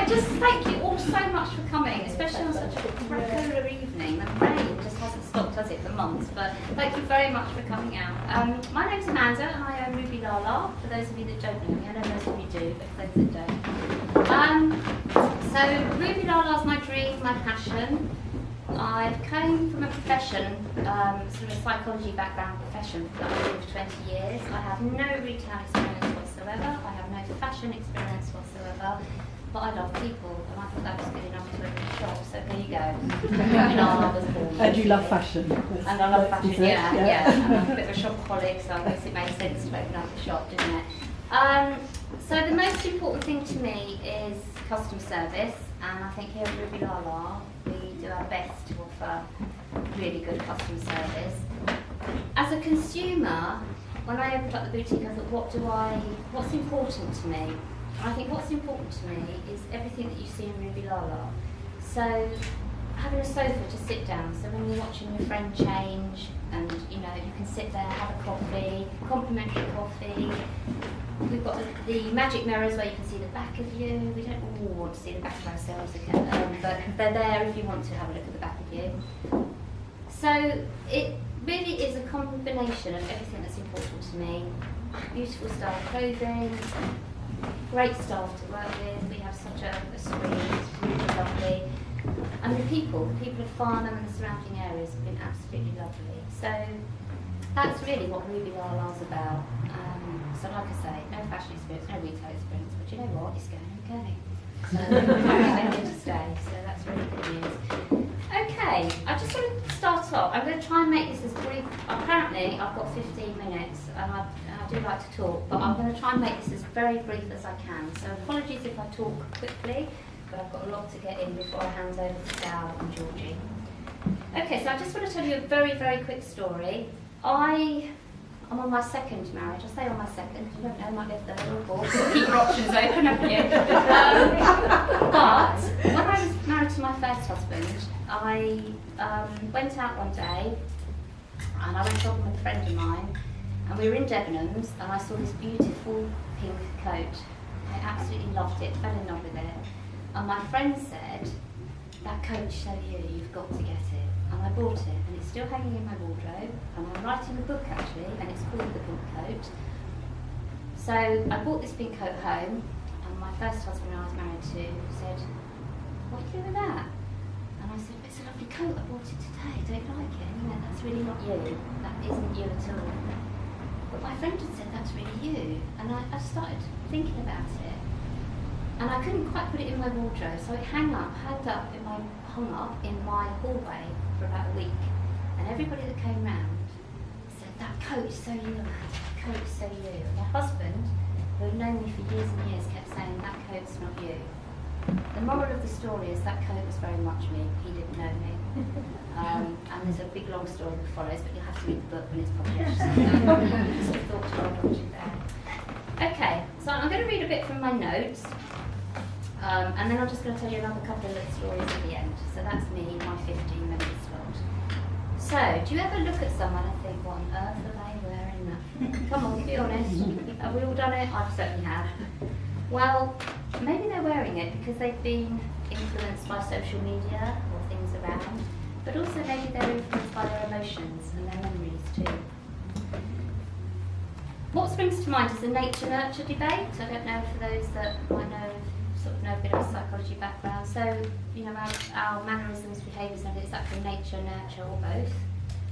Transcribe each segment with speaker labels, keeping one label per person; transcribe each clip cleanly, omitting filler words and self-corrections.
Speaker 1: just thank you all so much for coming, especially on such a cracker evening. The rain just hasn't stopped, has it, for months, but thank you very much for coming out. My name's Amanda and I own Ruby La La, for those of you that don't know me. I know most of you do, but for those that don't. So Ruby La La's my dream, my passion. I came from a profession, sort of a psychology background profession that I've been for 20 years. I have no retail experience whatsoever, I have no fashion experience whatsoever, but I love people and I thought that was good enough to open a shop, so there you go.
Speaker 2: And you love fashion.
Speaker 1: And I love fashion, yeah. And I'm a bit of a shopaholic, so I guess it made sense to open up a shop, didn't it? So the most important thing to me is customer service, and I think here at Ruby La La we do our best to offer really good customer service. As a consumer, when I opened up the boutique, I thought, what's important to me? And I think what's important to me is everything that you see in Ruby La La. So having a sofa to sit down, so when you're watching your friend change, and you can sit there, have a coffee, complimentary coffee. We've got the magic mirrors where you can see the back of you. We don't all want to see the back of ourselves again, but they're there if you want to have a look at the back of you. So it really is a combination of everything that's important to me. Beautiful style clothing, great staff to work with. We have such a screen, it's really lovely. And the people of Farnham and the surrounding areas have been absolutely lovely. So that's really what Ruby La La's about. So like I say, no fashion experience, no retail experience, but you know what, it's going okay. So I'm here to stay, so that's really good news. Okay, I just want to start off. I'm going to try and make this as brief. Apparently I've got 15 minutes and I do like to talk, but I'm going to try and make this as very brief as I can. So apologies if I talk quickly, but I've got a lot to get in before I hand over to Dal and Georgie. Okay, so I just want to tell you a very, very quick story. I'm on my second marriage. I say on my second, you don't know, I might get third or fourth. Keep your options open, haven't you? But when I was married to my first husband, I went out one day and I went shopping with a friend of mine, and we were in Debenhams and I saw this beautiful pink coat. I absolutely loved it, fell in love with it. And my friend said, "That coat's so you've got to get it." And I bought it, and it's still hanging in my wardrobe, and I'm writing a book actually, and it's called The Pink Coat. So I bought this pink coat home, and my first husband I was married to said, "What do you do with that?" And I said, "It's a lovely coat, I bought it today, don't you like it?" And he went, "That's really not you, that isn't you at all." But my friend had said, "That's really you," and I started thinking about it. And I couldn't quite put it in my wardrobe, so it hung up in my hallway for about a week. And everybody that came round said, "That coat is so you, Amanda, that coat is so you." And my husband, who had known me for years and years, kept saying, "That coat's not you." The moral of the story is that coat was very much me. He didn't know me. And there's a big long story that follows, but you'll have to read the book when it's published. So sort of thought to indulge you there. Okay, so I'm going to read a bit from my notes. And then I'm just going to tell you another couple of little stories at the end. So that's me, my 15-minute slot. So, do you ever look at someone and think, what on earth are they wearing that? Come on, be honest. Have we all done it? I certainly have. Well, maybe they're wearing it because they've been influenced by social media or things around, but also maybe they're influenced by their emotions and their memories too. What springs to mind is the nature-nurture debate. I don't know for those that might know a bit of a psychology background. So, our mannerisms, behaviours, and is that from nature, nurture, or both?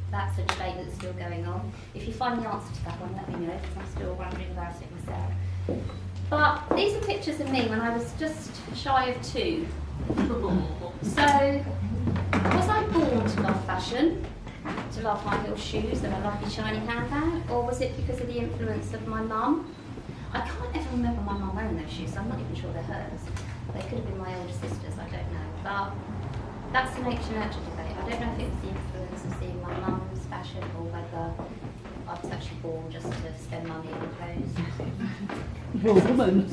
Speaker 1: That's a debate that's still going on. If you find the answer to that one, let me know, because I'm still wondering about it myself. But these are pictures of me when I was just shy of 2. So, was I born to love fashion, to love high heel shoes and a lovely shiny handbag, or was it because of the influence of my mum? I can't ever remember my mum wearing those shoes, so I'm not even sure they're hers. They could have been my older sister's, I don't know. But that's the nature-nurture debate. I don't know if it was the influence of seeing my mum's fashion or whether I was actually born just to spend money on clothes.
Speaker 2: You're a woman.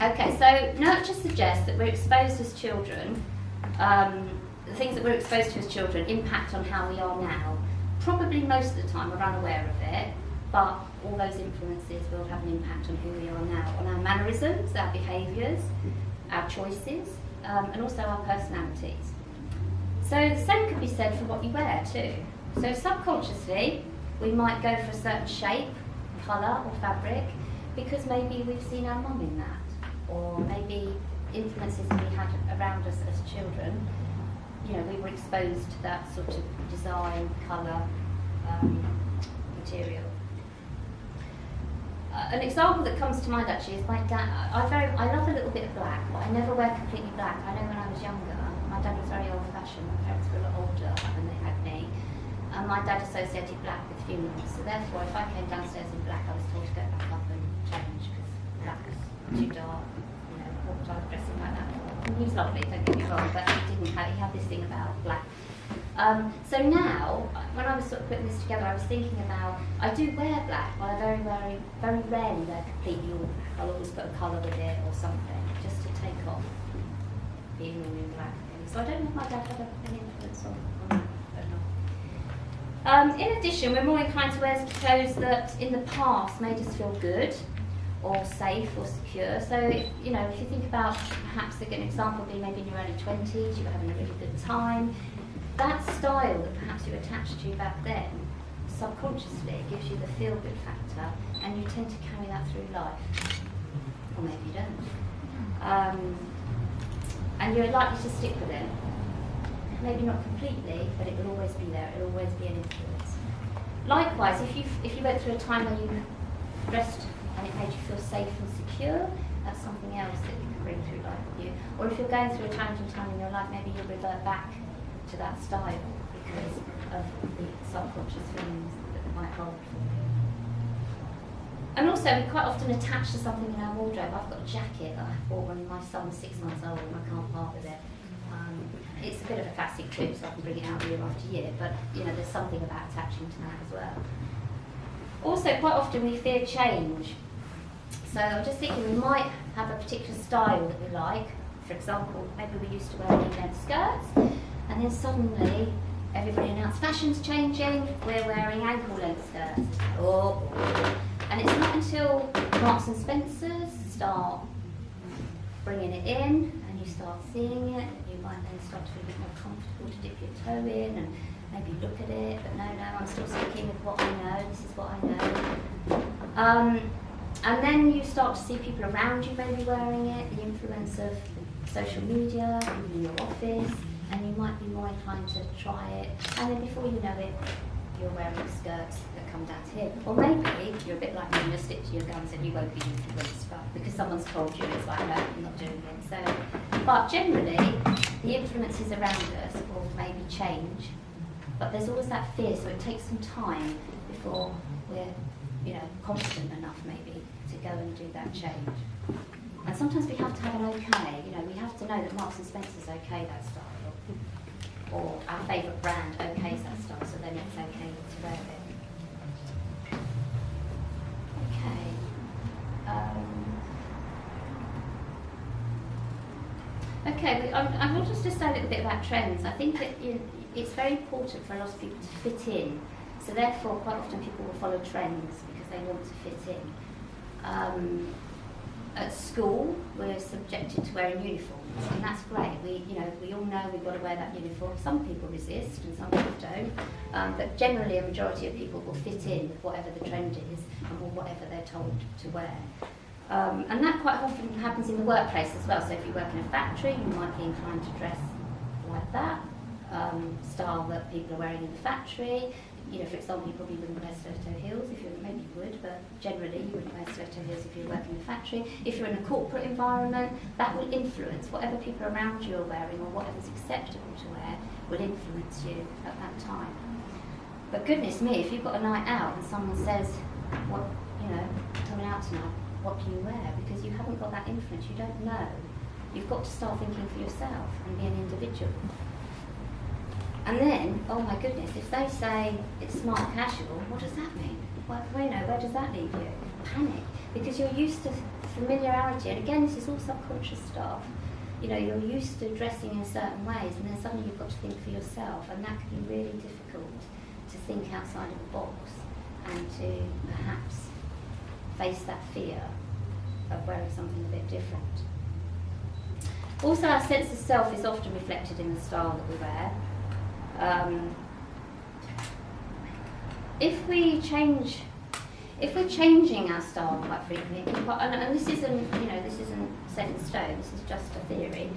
Speaker 1: Okay, so nurture suggests that we're exposed as children, the things that we're exposed to as children impact on how we are now. Probably most of the time we're unaware of it, but all those influences will have an impact on who we are now, on our mannerisms, our behaviours, our choices, and also our personalities. So the same could be said for what you wear too. So subconsciously, we might go for a certain shape, colour or fabric, because maybe we've seen our mum in that, or maybe influences that we had around us as children. You know, we were exposed to that sort of design, colour, material. An example that comes to mind actually is my dad. I love a little bit of black, but I never wear completely black. I know when I was younger, my dad was very old-fashioned. My parents were a lot older when they had me. And my dad associated black with funerals. So therefore, if I came downstairs in black, I was told to go back up and change, because black was too dark. You know, what was I dressing like that for? And he was lovely, don't get me wrong, but he had this thing about black. So now, when I was sort of putting this together, I was thinking about, I do wear black, but I very rarely wear completely all black. I'll always put a colour with it or something, just to take off being all in black. So I don't know if my dad had any influence on that, but not. In addition, we're more inclined to wear clothes that in the past made us feel good, or safe or secure. So if you think about, perhaps a good example would be maybe in your early 20s, you were having a really good time. That style that perhaps you attached to back then, subconsciously gives you the feel-good factor, and you tend to carry that through life. Or maybe you don't. And you're likely to stick with it. Maybe not completely, but it will always be there. It will always be an influence. Likewise, if you went through a time where you dressed and it made you feel safe and secure, that's something else that you can bring through life with you. Or if you're going through a challenging time in your life, maybe you'll revert back to that style because of the subconscious feelings that it might hold for you. And also, we quite often attach to something in our wardrobe. I've got a jacket that I bought when my son was 6 months old and I can't part with it. It's a bit of a classic too, so I can bring it out year after year, but there's something about attaching to that as well. Also, quite often we fear change. So I'm just thinking we might have a particular style that we like. For example, maybe we used to wear knee-length skirts, and then suddenly everybody announced fashion's changing, we're wearing ankle-length skirts. And it's not until Marks and Spencer's start bringing it in, and you start seeing it, that you might then start to feel a bit more comfortable to dip your toe in and maybe look at it, but no, I'm still sticking with what I know, this is what I know. And then you start to see people around you maybe wearing it, the influence of social media, even in your office, and you might be more inclined to try it, and then before you know it, you're wearing skirts that come down to here. Or maybe you're a bit like me and you'll stick to your guns and you won't be influenced by because someone's told you, it's like, no, I'm not doing it. So, but generally, the influences around us will maybe change, but there's always that fear, so it takes some time before we're confident enough maybe to go and do that change. And sometimes we have to have an okay, we have to know that Marks and Spencer's okay that style, or our favourite brand okays that style, so then it's okay to wear it. Okay. I will just say a little bit about trends. I think that it's very important for a lot of people to fit in. So therefore, quite often people will follow trends because they want to fit in. At school, we're subjected to wearing uniforms, and that's great. We all know we've got to wear that uniform. Some people resist, and some people don't. But generally, a majority of people will fit in with whatever the trend is and whatever they're told to wear. And that quite often happens in the workplace as well. So if you work in a factory, you might be inclined to dress like that style that people are wearing in the factory. For example, you probably wouldn't wear stiletto heels maybe you would, but generally you wouldn't wear stiletto heels if you're working in a factory. If you're in a corporate environment, that will influence whatever people around you are wearing, or whatever's acceptable to wear will influence you at that time. But goodness me, if you've got a night out and someone says, coming out tonight, what do you wear? Because you haven't got that influence, you don't know. You've got to start thinking for yourself and be an individual. And then, oh my goodness, if they say it's smart casual, what does that mean? Where does that leave you? Panic, because you're used to familiarity, and again, this is all subconscious stuff. You're used to dressing in certain ways, and then suddenly you've got to think for yourself, and that can be really difficult to think outside of the box. and to perhaps face that fear of wearing something a bit different. Also, our sense of self is often reflected in the style that we wear. If we're changing our style quite frequently, and this isn't set in stone, this is just a theory.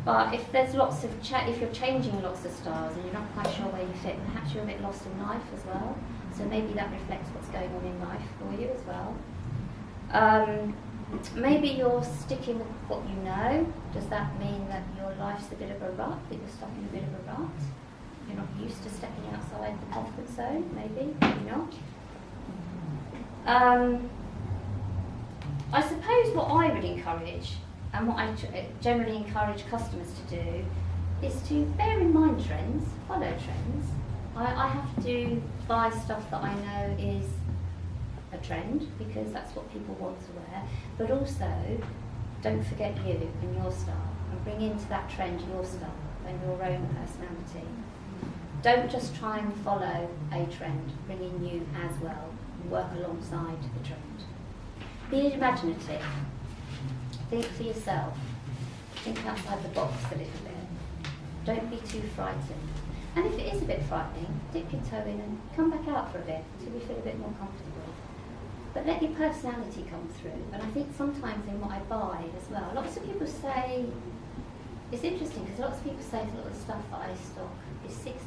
Speaker 1: But if there's if you're changing lots of styles and you're not quite sure where you fit, perhaps you're a bit lost in life as well. So maybe that reflects what's going on in life for you as well. Maybe you're sticking with what you know. Does that mean that your life's a bit of a rut, that you're stuck in a bit of a rut? You're not used to stepping outside the comfort zone, maybe not. I suppose what I would encourage, and what I generally encourage customers to do, is to bear in mind trends, follow trends. I have to buy stuff that I know is a trend, because that's what people want to wear, but also don't forget you and your style, and bring into that trend your style and your own personality. Don't just try and follow a trend, bring in you as well, and work alongside the trend. Be imaginative, think for yourself, think outside the box a little bit. Don't be too frightened. And if it is a bit frightening, dip your toe in and come back out for a bit until you feel a bit more comfortable. But let your personality come through. And I think sometimes in what I buy as well, lots of people say, it's interesting because lots of people say a lot of the stuff that I stock is 60s.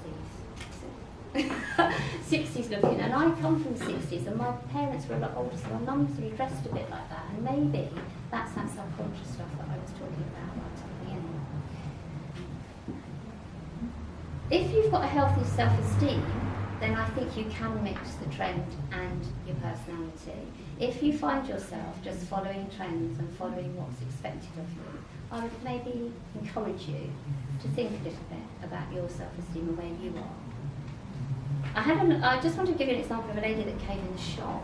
Speaker 1: 60s looking, and I come from the 60s and my parents were a lot older, so my mum sort of dressed a bit like that, and maybe that's that subconscious stuff that I was talking about at the beginning. If you've got a healthy self-esteem, then I think you can mix the trend and your personality. If you find yourself just following trends and following what's expected of you, I would maybe encourage you to think a little bit about your self-esteem and where you are. I just want to give you an example of a lady that came in the shop.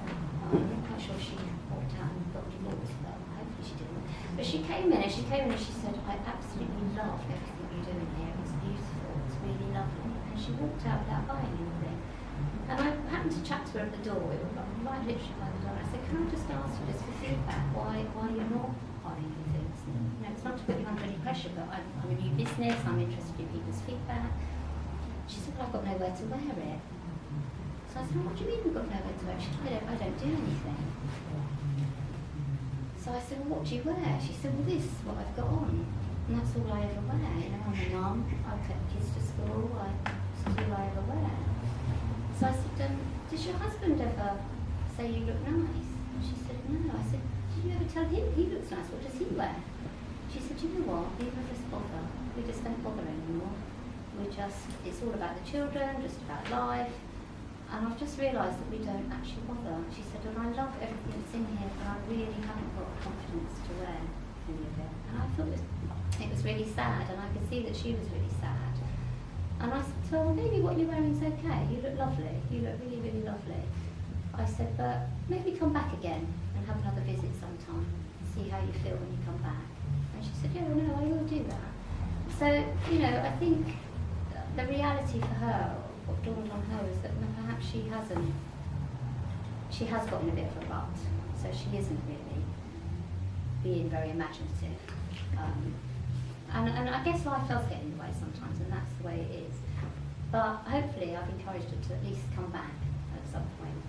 Speaker 1: I'm not quite sure she walked out and got divorced, but hopefully she didn't. But she came in and she said, I absolutely love everything you do in here. It's beautiful, it's really lovely. And she walked out without buying anything. And I happened to chat to her at the door, it was right literally by the door. I said, can I just ask you just for feedback why you're not buying any things? It's not to put you under any pressure, but I'm a new business, I'm interested in people's feedback. She said, well, I've got nowhere to wear it. So I said, well, what do you mean we've got nowhere to wear it? She said, I don't do anything. So I said, well, what do you wear? She said, well, this is what I've got on. And that's all I ever wear. You know, I'm a mum, I take kids to school, this is all I ever wear. So I said, does your husband ever say you look nice? And she said, no. I said, did you ever tell him he looks nice? What does he wear? She said, you know what, we never just bother. We just don't bother anymore. It's all about the children, just about life. And I've just realised that we don't actually bother. She said, and I love everything that's in here, but I really haven't got the confidence to wear any of it. And I thought it was really sad, and I could see that she was really sad. And I said to her, well, maybe what you're wearing is okay. You look lovely. You look really, really lovely. I said, but maybe come back again and have another visit sometime and see how you feel when you come back. And she said, yeah, well, no, I will do that. So, I think the reality for her, what dawned on her, is that perhaps she has gotten a bit of a rut, so she isn't really being very imaginative. And I guess life does get in the way sometimes, and that's the way it is. But hopefully I've encouraged her to at least come back at some point.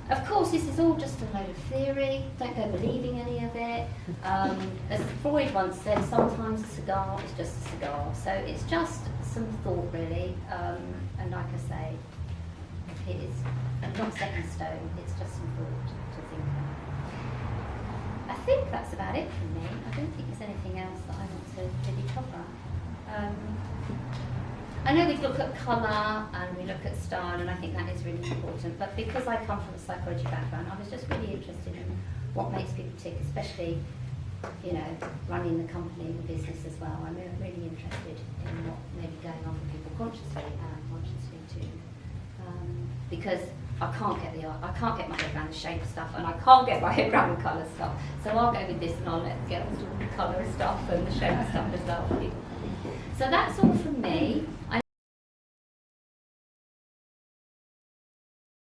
Speaker 1: Of course, this is all just a load of theory. Don't go believing any of it. As Freud once said, sometimes a cigar is just a cigar. So it's just some thought, really. And like I say, it is not set in stone. It's just some thought to think about. I think that's about it from me. I don't think there's anything else that I want to really cover. I know we look at colour and we look at style, and I think that is really important, but because I come from a psychology background, I was just really interested in what makes people tick, especially, running the company and the business as well. I'm really interested in what may be going on for people consciously and unconsciously too. Because I can't get my head around the shape stuff, and I can't get my head around the colour stuff. So I'll go with this, and I'll let get on to the colour stuff and the shape stuff as well. So that's all from me.